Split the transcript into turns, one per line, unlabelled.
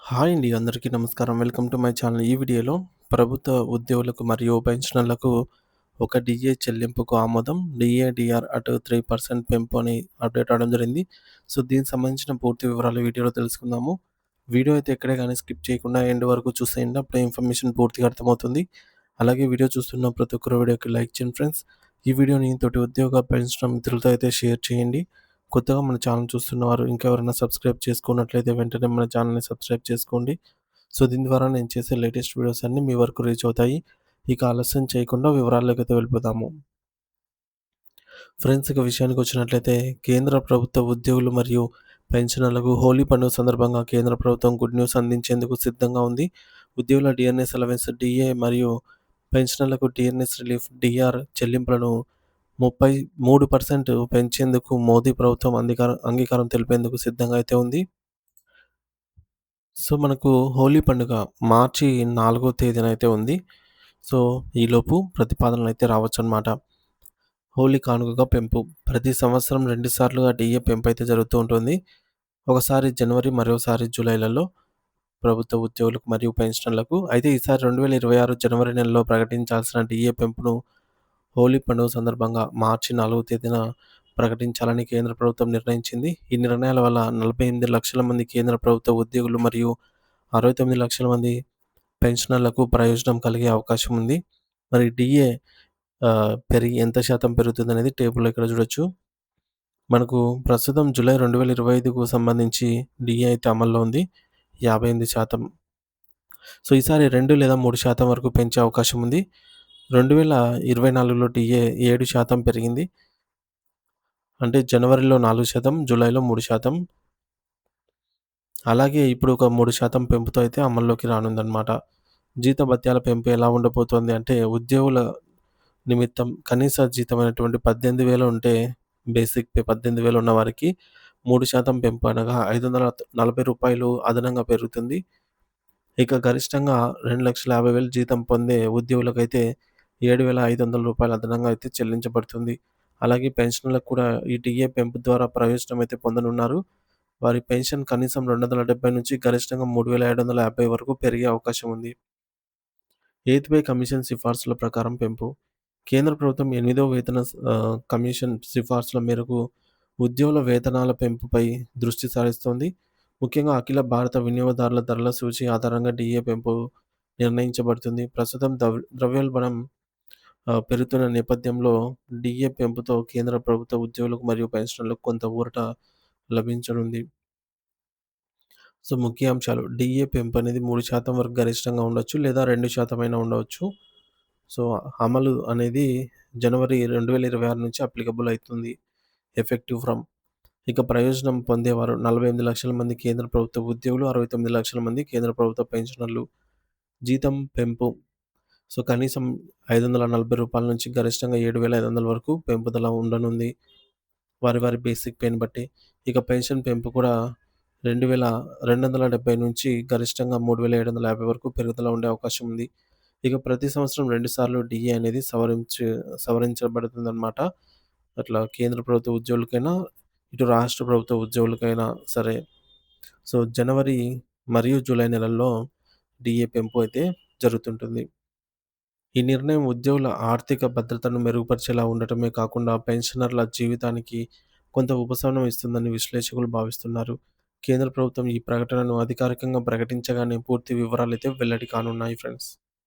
Hi అండి. అందరికీ నమస్కారం. Welcome to my channel. ఈ వీడియోలో ప్రభుత్వ ఉద్యోగులకు మరియు పెన్షనర్లకు ఒక డీఏ చెల్లింపుకు ఆమోదం, డీఏ, డీఆర్ అటు 3% పెంపు అని అప్డేట్ అవ్వడం జరిగింది. సో, దీనికి సంబంధించిన పూర్తి వివరాలు వీడియోలో తెలుసుకుందాము. వీడియో అయితే ఎక్కడే గానీ స్కిప్ చేయకుండా ఎండ్ వరకు చూసేయండి. అప్పుడే ఇన్ఫర్మేషన్ పూర్తిగా అర్థమవుతుంది. అలాగే వీడియో చూస్తున్న ప్రతి ఒక్కరు వీడియోకి లైక్ చేయండి ఫ్రెండ్స్. ఈ వీడియోని తోటి ఉద్యోగ, పెన్షనర్ మిత్రులతో అయితే షేర్ చేయండి. కొత్తగా మన ఛానల్ చూస్తున్నవారు ఇంకెవరైనా సబ్స్క్రైబ్ చేసుకున్నట్లయితే వెంటనే మన ఛానల్‌ని సబ్స్క్రైబ్ చేసుకోండి. సో, దీని ద్వారా నేను చేసే లేటెస్ట్ వీడియోస్ అన్నీ మీ వరకు రీచ్ అవుతాయి. ఇక ఆలస్యం చేయకుండా వివరాల్లోకైతే వెళ్ళిపోదాము. ఫ్రెండ్స్, ఇక విషయానికొచ్చినట్లయితే కేంద్ర ప్రభుత్వ ఉద్యోగులు మరియు పెన్షనర్లకు హోలీ పండుగ సందర్భంగా కేంద్ర ప్రభుత్వం గుడ్ న్యూస్ అందించేందుకు సిద్ధంగా ఉంది. ఉద్యోగుల డిఎన్ఎస్ అలవెన్స్ డీఏ మరియు పెన్షనర్లకు టీఎన్ఎస్ రిలీఫ్ డీఆర్ చెల్లింపులను 33% పెంచేందుకు మోదీ ప్రభుత్వం అంగీకారం తెలిపేందుకు సిద్ధంగా అయితే ఉంది. సో, మనకు హోలీ పండుగ మార్చి 4వ తేదీన అయితే ఉంది. సో, ఈలోపు ప్రతిపాదనలైతే రావచ్చనమాట. హోలీ కానుకగా పెంపు. ప్రతి సంవత్సరం 2 సార్లుగా డీఏ పెంపైతే జరుగుతూ ఉంటుంది. ఒకసారి జనవరి, మరోసారి జూలైలలో ప్రభుత్వ ఉద్యోగులకు మరియు పెన్షనర్లకు. అయితే ఈసారి 2026 జనవరి నెలలో ప్రకటించాల్సిన డీఏ పెంపును హోలీ పండుగ సందర్భంగా మార్చి 4వ తేదీన ప్రకటించాలని కేంద్ర ప్రభుత్వం నిర్ణయించింది. ఈ నిర్ణయాల వల్ల 48 లక్షల మంది కేంద్ర ప్రభుత్వ ఉద్యోగులు మరియు 69 లక్షల మంది పెన్షనర్లకు ప్రయోజనం కలిగే అవకాశం ఉంది. మరి డీఏ పెరిగి ఎంత శాతం పెరుగుతుందనేది టేబుల్‌లో ఇక్కడ చూడొచ్చు. మనకు ప్రస్తుతం జూలై 2025కు సంబంధించి డీఏ అయితే అమల్లో ఉంది. 58%. సో, ఈసారి 2 లేదా 3% వరకు పెంచే అవకాశం ఉంది. 2024లో డీఏ 7% పెరిగింది. అంటే జనవరిలో 4%, జూలైలో 3%. అలాగే ఇప్పుడు ఒక 3% పెంపుతో అయితే అమల్లోకి రానుందనమాట. జీతభత్యాల పెంపు ఎలా ఉండబోతోంది అంటే, ఉద్యోగుల నిమిత్తం కనీస జీతమైనటువంటి 18,000 ఉంటే బేసిక్ పే 18,000 ఉన్న వారికి 3% పెంపు అనగా రూ. 540 అదనంగా పెరుగుతుంది. ఇక గరిష్టంగా 2,50,000 జీతం పొందే ఉద్యోగులకైతే రూ. 7,500 అదనంగా అయితే చెల్లించబడుతుంది. అలాగే పెన్షనర్లకు కూడా ఈ డీఏ పెంపు ద్వారా ప్రయోజనం అయితే పొందనున్నారు. వారి పెన్షన్ కనీసం 270 నుంచి గరిష్టంగా 3,750 వరకు పెరిగే అవకాశం ఉంది. ఎయిత్ పే కమిషన్ సిఫార్సుల ప్రకారం పెంపు. కేంద్ర ప్రభుత్వం 8వ వేతన కమిషన్ సిఫార్సుల మేరకు ఉద్యోగుల వేతనాల పెంపుపై దృష్టి సారిస్తోంది. ముఖ్యంగా అఖిల భారత వినియోగదారుల ధరల సూచి ఆధారంగా డీఏ పెంపు నిర్ణయించబడుతుంది. ప్రస్తుతం ద్రవ్యోల్బణం పెరుగుతున్న నేపథ్యంలో డీఏ పెంపుతో కేంద్ర ప్రభుత్వ ఉద్యోగులకు మరియు పెన్షనర్లకు కొంత ఊరట లభించనుంది. సో, ముఖ్య అంశాలు డీఏ పెంపు అనేది 3% వరకు గరిష్టంగా ఉండొచ్చు, లేదా 2% అయినా ఉండవచ్చు. సో, అమలు అనేది జనవరి 2026 నుంచి అప్లికబుల్ అయితుంది. Effective from. ఇక ప్రయోజనం పొందేవారు 48 లక్షల మంది కేంద్ర ప్రభుత్వ ఉద్యోగులు, 69 లక్షల మంది కేంద్ర ప్రభుత్వ పెన్షనర్లు. జీతం పెంపు. సో, కనీసం రూ. 540 నుంచి గరిష్టంగా 7,500 వరకు పెంపుదల ఉండనుంది. వారి బేసిక్ పేని బట్టి. ఇక పెన్షన్ పెంపు కూడా 2,270 నుంచి గరిష్టంగా 3,750 వరకు పెరుగుదల ఉండే అవకాశం ఉంది. ఇక ప్రతి సంవత్సరం 2 సార్లు డీఏ అనేది సవరించబడుతుందనమాట. అట్లా కేంద్ర ప్రభుత్వ ఉద్యోగులకైనా, ఇటు రాష్ట్ర ప్రభుత్వ ఉద్యోగులకైనా సరే. సో, జనవరి మరియు జూలై నెలల్లో డీఏ పెంపు అయితే జరుగుతుంటుంది. ఈ నిర్ణయం ఉద్యోగుల ఆర్థిక భద్రతను మెరుగుపరిచేలా ఉండటమే కాకుండా పెన్షనర్ల జీవితానికి కొంత ఉపశమనం ఇస్తుందని విశ్లేషకులు భావిస్తున్నారు. కేంద్ర ప్రభుత్వం ఈ ప్రకటనను అధికారికంగా ప్రకటించగానే పూర్తి వివరాలైతే వెల్లడి కానున్నాయి ఫ్రెండ్స్.